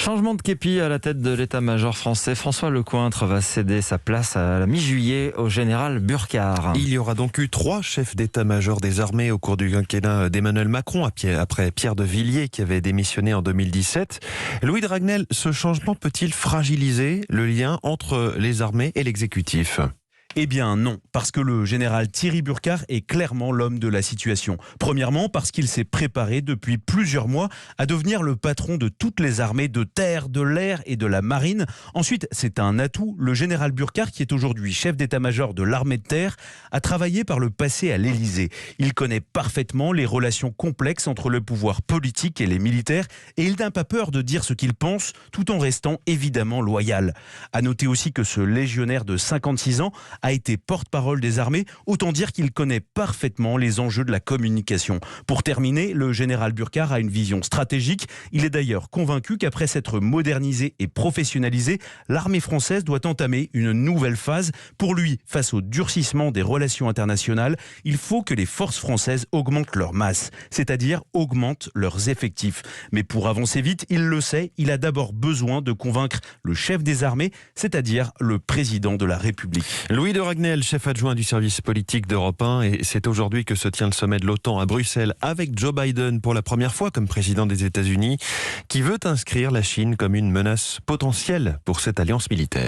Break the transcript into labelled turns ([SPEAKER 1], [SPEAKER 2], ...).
[SPEAKER 1] Changement de képi à la tête de l'état-major français. François Lecointre va céder sa place à la mi-juillet au général Burkhart.
[SPEAKER 2] Il y aura donc eu 3 chefs d'état-major des armées au cours du quinquennat d'Emmanuel Macron, après Pierre de Villiers qui avait démissionné en 2017. Louis de Ragnel, ce changement peut-il fragiliser le lien entre les armées et l'exécutif ?
[SPEAKER 3] Eh bien non, parce que le général Thierry Burkhart est clairement l'homme de la situation. Premièrement, parce qu'il s'est préparé depuis plusieurs mois à devenir le patron de toutes les armées de terre, de l'air et de la marine. Ensuite, c'est un atout. Le général Burkhart, qui est aujourd'hui chef d'état-major de l'armée de terre, a travaillé par le passé à l'Élysée. Il connaît parfaitement les relations complexes entre le pouvoir politique et les militaires et il n'a pas peur de dire ce qu'il pense tout en restant évidemment loyal. À noter aussi que ce légionnaire de 56 ans a été porte-parole des armées, autant dire qu'il connaît parfaitement les enjeux de la communication. Pour terminer, le général Burkhart a une vision stratégique. Il est d'ailleurs convaincu qu'après s'être modernisé et professionnalisé, l'armée française doit entamer une nouvelle phase. Pour lui, face au durcissement des relations internationales, il faut que les forces françaises augmentent leur masse, c'est-à-dire augmentent leurs effectifs. Mais pour avancer vite, il le sait, il a d'abord besoin de convaincre le chef des armées, c'est-à-dire le président de la République.
[SPEAKER 2] Louis de Ragnel, chef adjoint du service politique d'Europe 1, et c'est aujourd'hui que se tient le sommet de l'OTAN à Bruxelles avec Joe Biden pour la première fois comme président des États-Unis, qui veut inscrire la Chine comme une menace potentielle pour cette alliance militaire.